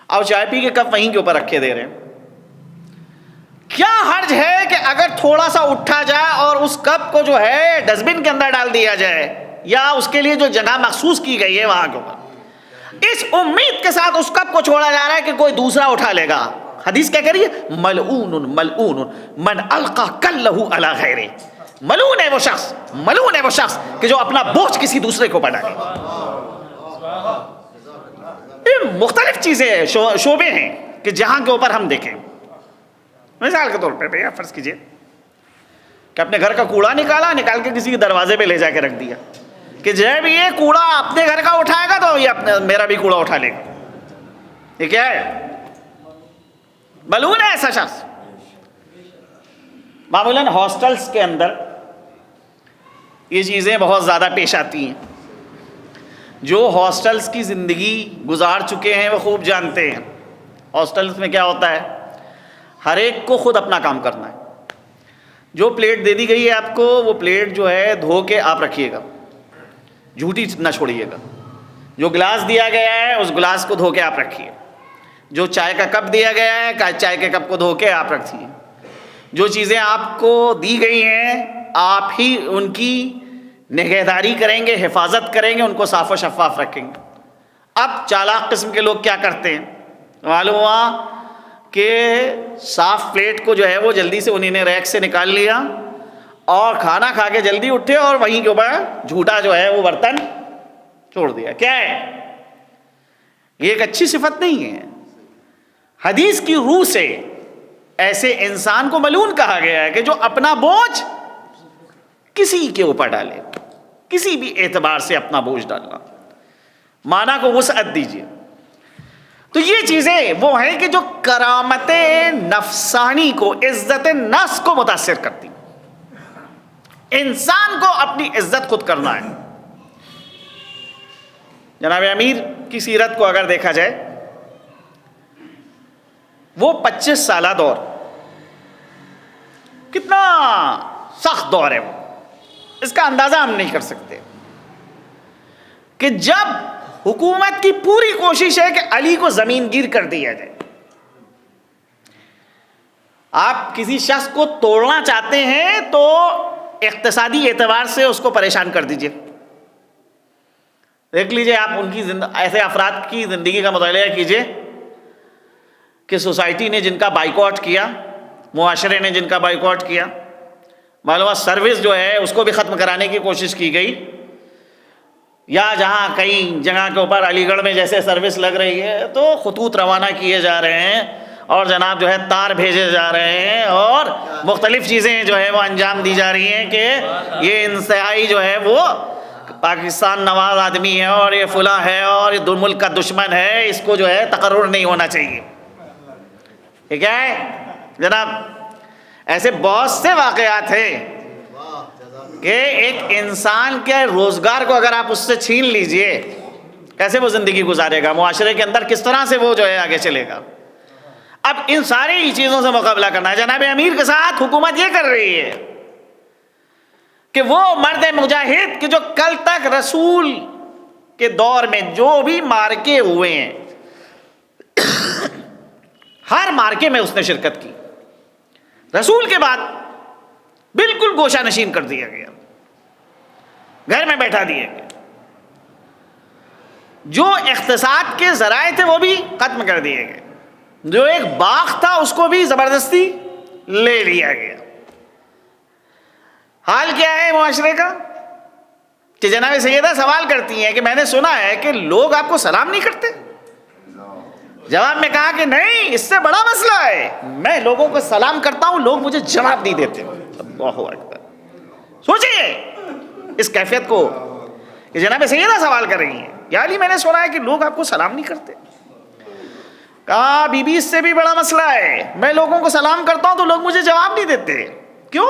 اور چائے پی کے کپ وہیں کے اوپر رکھے دے رہے ہیں۔ کیا حرج ہے کہ اگر تھوڑا سا اٹھا جائے اور اس کپ کو جو ہے ڈسٹ بن کے اندر ڈال دیا جائے، یا اس کے لیے جو جگہ مخصوص کی گئی ہے وہاں کے اوپر، اس امید کے ساتھ اس کپ کو چھوڑا جا رہا ہے کہ کوئی دوسرا اٹھا لے گا۔ حدیث کیا کہہ رہی ہے؟ ملعون ملعون من القى کلہ علی غیرہ، ملعون ہے وہ شخص، ملعون ہے وہ شخص کہ جو اپنا بوجھ کسی دوسرے کو بڑھا دے۔ یہ مختلف چیزیں شعبے ہیں کہ جہاں کے اوپر ہم دیکھیں۔ مثال کے طور پہ بھیا فرض کیجئے کہ اپنے گھر کا کوڑا نکال کے کسی کے دروازے پہ لے جا کے رکھ دیا کہ جب یہ کوڑا اپنے گھر کا اٹھائے گا تو یہ میرا بھی کوڑا اٹھا لے گا۔ یہ کیا ہے؟ ملعون ہے ایسا شخص۔ معمولاً ہاسٹلز کے اندر یہ چیزیں بہت زیادہ پیش آتی ہیں۔ جو ہاسٹلز کی زندگی گزار چکے ہیں وہ خوب جانتے ہیں ہاسٹلز میں کیا ہوتا ہے۔ ہر ایک کو خود اپنا کام کرنا ہے۔ جو پلیٹ دے دی گئی ہے آپ کو، وہ پلیٹ جو ہے دھو کے آپ رکھیے گا، جھوٹی نہ چھوڑیے گا۔ جو گلاس دیا گیا ہے اس گلاس کو دھو کے آپ رکھیے۔ جو چائے کا کپ دیا گیا ہے چائے کے کپ کو دھو کے آپ رکھیے۔ جو چیزیں آپ کو دی گئی ہیں آپ ہی ان کی نگہداری کریں گے، حفاظت کریں گے، ان کو صاف و شفاف رکھیں گے۔ اب چالاک قسم کے لوگ کیا کرتے ہیں؟ معلوم ہوا کہ صاف پلیٹ کو جو ہے وہ جلدی سے انہیں نے ریک سے نکال لیا اور کھانا کھا کے جلدی اٹھے اور وہیں کے اوپر جھوٹا جو ہے وہ برتن چھوڑ دیا۔ کیا ہے یہ؟ ایک اچھی صفت نہیں ہے۔ حدیث کی روح سے ایسے انسان کو ملعون کہا گیا ہے کہ جو اپنا بوجھ کسی کے اوپر ڈالے، کسی بھی اعتبار سے اپنا بوجھ ڈالنا، معنی کو وسعت دیجیے۔ تو یہ چیزیں وہ ہیں کہ جو کرامت نفسانی کو، عزت نفس کو متاثر کرتی۔ انسان کو اپنی عزت خود کرنا ہے۔ جناب امیر کی سیرت کو اگر دیکھا جائے، وہ 25 سالہ دور کتنا سخت دور ہے، وہ اس کا اندازہ ہم نہیں کر سکتے کہ جب حکومت کی پوری کوشش ہے کہ علی کو زمین گیر کر دیا جائے۔ آپ کسی شخص کو توڑنا چاہتے ہیں تو اقتصادی اعتبار سے اس کو پریشان کر دیجئے، دیکھ لیجئے آپ ان کی ایسے افراد کی زندگی کا مطالعہ کیجئے کہ سوسائٹی نے جن کا بائیکاٹ کیا، معاشرے نے جن کا بائیکاٹ کیا، معلوم ہے سروس جو ہے اس کو بھی ختم کرانے کی کوشش کی گئی، یا جہاں کئی جگہ کے اوپر علی گڑھ میں جیسے سروس لگ رہی ہے تو خطوط روانہ کیے جا رہے ہیں اور جناب جو ہے تار بھیجے جا رہے ہیں اور مختلف چیزیں جو ہے وہ انجام دی جا رہی ہیں کہ یہ انتہائی جو ہے وہ پاکستان نواز آدمی ہے اور یہ فلاں ہے اور یہ دو ملک کا دشمن ہے، اس کو جو ہے تقرر نہیں ہونا چاہیے. یہ کیا ہے جناب؟ ایسے بہت سے واقعات ہیں کہ ایک انسان کے روزگار کو اگر آپ اس سے چھین لیجئے کیسے وہ زندگی گزارے گا، معاشرے کے اندر کس طرح سے وہ جو ہے آگے چلے گا. اب ان ساری چیزوں سے مقابلہ کرنا ہے. جناب امیر کے ساتھ حکومت یہ کر رہی ہے کہ وہ مرد مجاہد کہ جو کل تک رسول کے دور میں جو بھی مارکے ہوئے ہیں ہر مارکے میں اس نے شرکت کی، رسول کے بعد بالکل گوشہ نشین کر دیا گیا، گھر میں بیٹھا دیا گیا. جو اقتصاد کے ذرائع تھے وہ بھی ختم کر دیے گئے، جو ایک باغ تھا اس کو بھی زبردستی لے لیا گیا. حال کیا ہے معاشرے کا کہ جناب سیدہ سوال کرتی ہیں کہ میں نے سنا ہے کہ لوگ آپ کو سلام نہیں کرتے. جواب میں کہا کہ نہیں، اس سے بڑا مسئلہ ہے، میں لوگوں کو سلام کرتا ہوں، لوگ مجھے جواب نہیں دیتے. اللہ اکبر. سوچئے اس کیفیت کو کہ جناب سیدہ سوال کر رہی ہیں، یا علی میں نے سنا ہے کہ لوگ آپ کو سلام نہیں کرتے. کہا بی بی اس سے بھی بڑا مسئلہ ہے، میں لوگوں کو سلام کرتا ہوں تو لوگ مجھے جواب نہیں دیتے. کیوں؟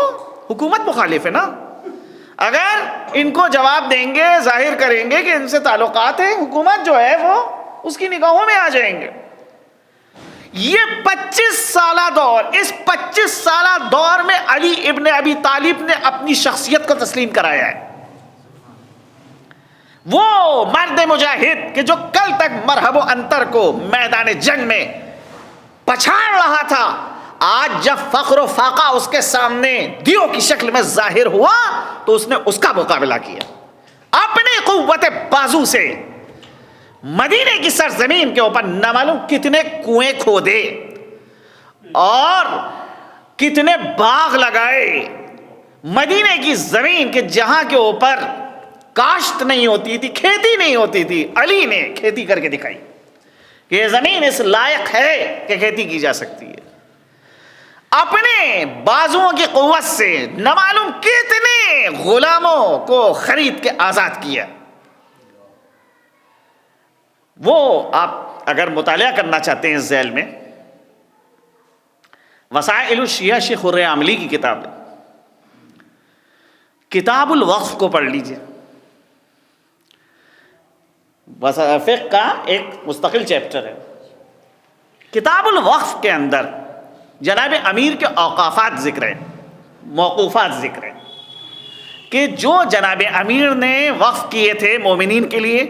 حکومت مخالف ہے نا. اگر ان کو جواب دیں گے، ظاہر کریں گے کہ ان سے تعلقات ہیں، حکومت جو ہے وہ اس کی نگاہوں میں آ جائیں گے. یہ 25 سالہ دور، اس 25 سالہ دور میں علی ابن ابی طالب نے اپنی شخصیت کو تسلیم کرایا ہے. وہ مرد مجاہد کہ جو کل تک مرحب و انتر کو میدان جنگ میں پچھاڑ رہا تھا، آج جب فخر و فاقہ اس کے سامنے دیو کی شکل میں ظاہر ہوا تو اس نے اس کا مقابلہ کیا. اپنی قوت بازو سے مدینے کی سرزمین کے اوپر نہ معلوم کتنے کنویں کھودے اور کتنے باغ لگائے. مدینے کی زمین کے جہاں کے اوپر کاشت نہیں ہوتی تھی، کھیتی نہیں ہوتی تھی، علی نے کھیتی کر کے دکھائی کہ یہ زمین اس لائق ہے کہ کھیتی کی جا سکتی ہے. اپنے بازوؤں کی قوت سے نہ معلوم کتنے غلاموں کو خرید کے آزاد کیا. وہ آپ اگر مطالعہ کرنا چاہتے ہیں اس ذیل میں، وسائل الشیعہ شیخ خرم عاملی کی کتاب ہے، کتاب الوقف کو پڑھ لیجئے. فقہ کا ایک مستقل چیپٹر ہے. کتاب الوقف کے اندر جناب امیر کے اوقافات ذکر ہیں، موقوفات ذکر ہیں کہ جو جناب امیر نے وقف کیے تھے مومنین کے لیے،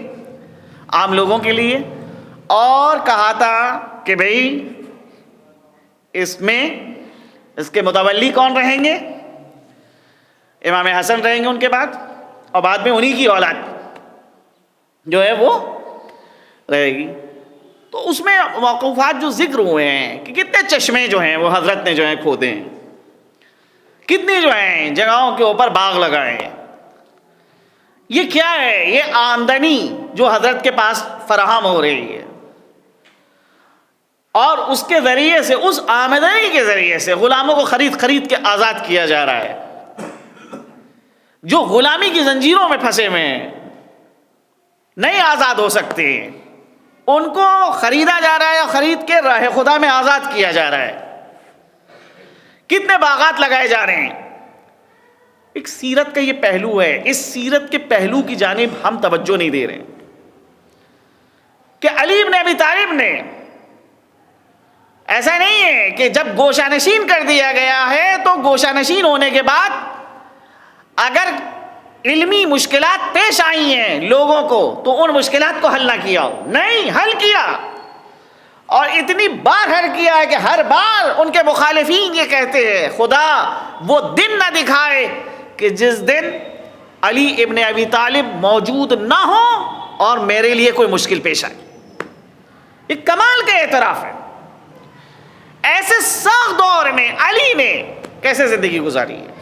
عام لوگوں کے لیے، اور کہا تھا کہ بھئی اس میں اس کے متولی کون رہیں گے؟ امام حسن رہیں گے ان کے بعد، اور بعد میں انہی کی اولاد جو ہے وہ رہے گی. تو اس میں موقوفات جو ذکر ہوئے ہیں کہ کتنے چشمے جو ہیں وہ حضرت نے جو ہیں کھودے ہیں، کتنی جو ہیں جگہوں کے اوپر باغ لگائے ہیں. یہ کیا ہے؟ یہ آمدنی جو حضرت کے پاس فراہم ہو رہی ہے، اور اس کے ذریعے سے، اس آمدنی کے ذریعے سے غلاموں کو خرید کے آزاد کیا جا رہا ہے. جو غلامی کی زنجیروں میں پھنسے ہوئے ہیں، نہیں آزاد ہو سکتے، ان کو خریدا جا رہا ہے اور خرید کے راہ خدا میں آزاد کیا جا رہا ہے. کتنے باغات لگائے جا رہے ہیں. ایک سیرت کا یہ پہلو ہے، اس سیرت کے پہلو کی جانب ہم توجہ نہیں دے رہے کہ علی ابن ابی طالب نے، ایسا نہیں ہے کہ جب گوشہ نشین کر دیا گیا ہے تو گوشہ نشین ہونے کے بعد اگر علمی مشکلات پیش آئی ہیں لوگوں کو تو ان مشکلات کو حل نہ کیا ہو. نہیں، حل کیا، اور اتنی بار حل کیا ہے کہ ہر بار ان کے مخالفین یہ کہتے ہیں خدا وہ دن نہ دکھائے کہ جس دن علی ابن ابی طالب موجود نہ ہو اور میرے لیے کوئی مشکل پیش آئی. یہ کمال کا اعتراف ہے. ایسے سخت دور میں علی نے کیسے زندگی گزاری ہے؟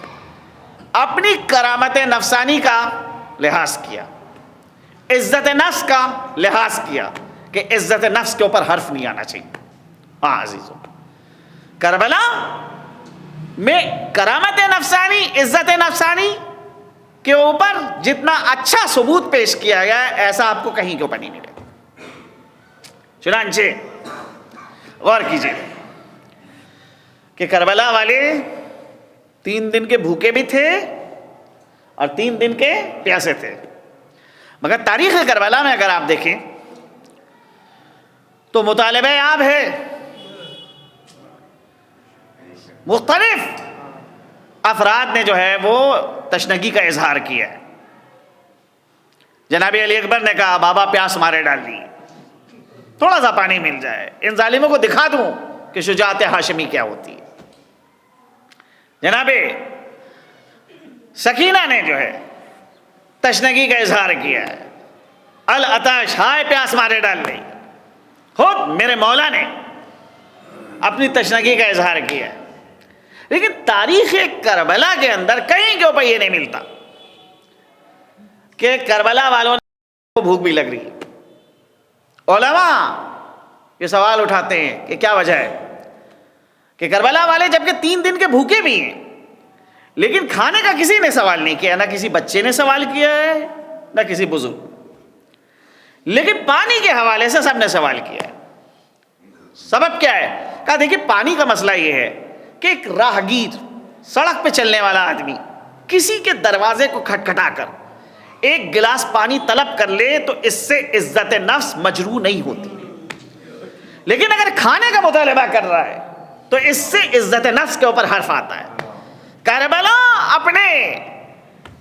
اپنی کرامت نفسانی کا لحاظ کیا, عزت نفس کا لحاظ کیا کہ عزت نفس کے اوپر حرف نہیں آنا چاہیے. ہاں عزیزوں, کربلا میں کرامت نفسانی, عزت نفسانی کے اوپر جتنا اچھا ثبوت پیش کیا گیا ہے ایسا آپ کو کہیں کے اوپر نہیں ملے. چنانچہ غور کیجیے کہ کربلا والے 3 دن کے بھوکے بھی تھے اور 3 دن کے پیاسے تھے. مگر تاریخ کربلا میں اگر آپ دیکھیں تو مطالبہ آپ ہے, مختلف افراد نے جو ہے وہ تشنگی کا اظہار کیا ہے. جناب علی اکبر نے کہا بابا پیاس مارے ڈال دی, تھوڑا سا پانی مل جائے, ان ظالموں کو دکھا دوں کہ شجاعت ہاشمی کیا ہوتی ہے. جناب سکینہ نے جو ہے تشنگی کا اظہار کیا ہے, العطش, ہائے پیاس مارے ڈال دی. خود میرے مولا نے اپنی تشنگی کا اظہار کیا ہے. لیکن تاریخ کربلا کے اندر کہیں کے اوپر یہ نہیں ملتا کہ کربلا والوں کو بھوک بھی لگ رہی ہے. علماء یہ سوال اٹھاتے ہیں کہ کیا وجہ ہے کہ کربلا والے جبکہ 3 دن کے بھوکے بھی ہیں لیکن کھانے کا کسی نے سوال نہیں کیا, نہ کسی بچے نے سوال کیا ہے نہ کسی بزرگ, لیکن پانی کے حوالے سے سب نے سوال کیا ہے. سبب کیا ہے؟ کہا دیکھیے پانی کا مسئلہ یہ ہے کہ ایک راہگیر, سڑک پہ چلنے والا آدمی کسی کے دروازے کو کھٹکھٹا کر ایک گلاس پانی طلب کر لے تو اس سے عزت نفس مجروح نہیں ہوتی, لیکن اگر کھانے کا مطالبہ کر رہا ہے تو اس سے عزت نفس کے اوپر حرف آتا ہے. کربلا اپنے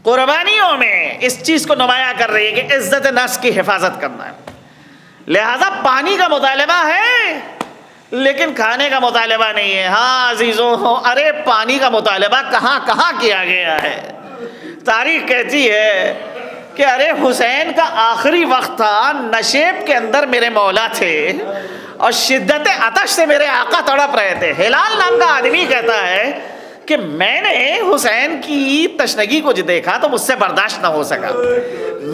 قربانیوں میں اس چیز کو نمایاں کر رہی ہے کہ عزت نفس کی حفاظت کرنا ہے. لہذا پانی کا مطالبہ ہے لیکن کھانے کا مطالبہ نہیں ہے. ہاں عزیزوں, ارے پانی کا مطالبہ کہاں کہاں کیا گیا ہے. تاریخ کہتی ہے کہ ارے حسین کا آخری وقت تھا, نشیب کے اندر میرے مولا تھے اور شدت عطش سے میرے آقا تڑپ رہے تھے. ہلال نام کا آدمی کہتا ہے کہ میں نے حسین کی تشنگی کو جو دیکھا تو مجھ سے برداشت نہ ہو سکا.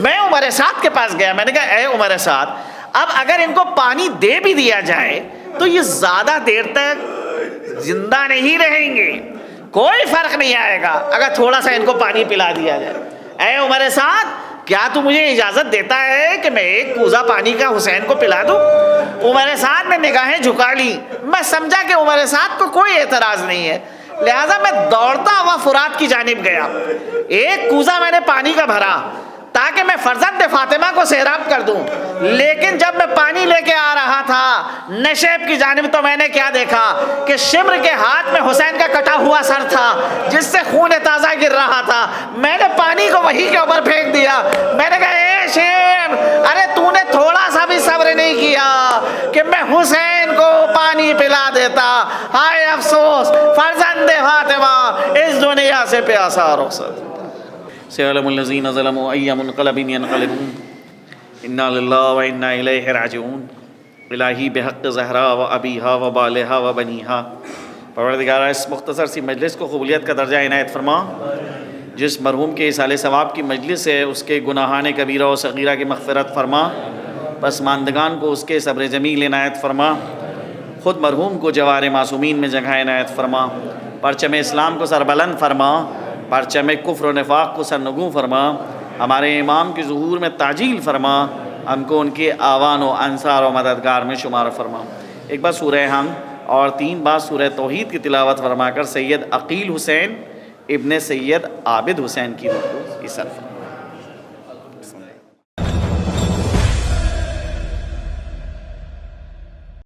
میں عمر سعد کے پاس گیا, میں نے کہا اے عمر سعد, اب اگر ان کو پانی دے بھی دیا جائے تو یہ زیادہ دیر تک زندہ نہیں رہیں گے, کوئی فرق نہیں آئے گا اگر تھوڑا سا ان کو پانی پلا دیا جائے. اے عمر سعد, کیا تو مجھے اجازت دیتا ہے کہ میں ایک کوزہ پانی کا حسین کو پلا دوں؟ عمر سعد نے نگاہیں جھکا لی. میں سمجھا کہ عمر سعد کو کوئی اعتراض نہیں ہے, لہذا میں دوڑتا ہوا فرات کی جانب گیا. ایک کوزہ میں نے پانی کا بھرا تاکہ میں فرزند فاطمہ کو سیراب کر دوں, لیکن جب میں پانی لے کے آ رہا تھا نشیب کی جانب تو میں نے کیا دیکھا کہ شمر کے ہاتھ میں حسین کا کٹا ہوا سر تھا جس سے خون تازہ گر رہا تھا. میں نے پانی کو وہی کے اوپر پھینک دیا. میں نے کہا اے شمر, ارے تو نے تھوڑا سا بھی صبر نہیں کیا کہ میں حسین کو پانی پلا دیتا. ہائے افسوس فرزند فاطمہ اس دنیا سے پیاسا رخصت.
سيعلم الذين ظلموا أي منقلب ينقلبون إنا لله وإنا إليه راجعون. الہی بحق زہرا و ابیہا و بالہا و بنیہا, پروردگارہ اس مختصر سی مجلس کو قبولیت کا درجہ عنایت فرما. جس مرحوم کے اصال ثواب کی مجلس ہے اس کے گناہان کبیرہ و صغیرہ کی مغفرت فرما. پسماندگان کو اس کے صبر جمیل عنایت فرما. خود مرحوم کو جوار معصومین میں جگہ عنایت فرما. پرچم اسلام کو سربلند فرما, پرچم کفر و نفاق کو سرنگوں فرما. ہمارے امام کی ظہور میں تعجیل فرما, ہم کو ان کے آوان و انصار و مددگار میں شمار فرما. ایک بار سورہ حمد اور 3 بار سورہ توحید کی تلاوت فرما کر سید عقیل حسین ابن سید عابد حسین کی روح کو ایصال فرما.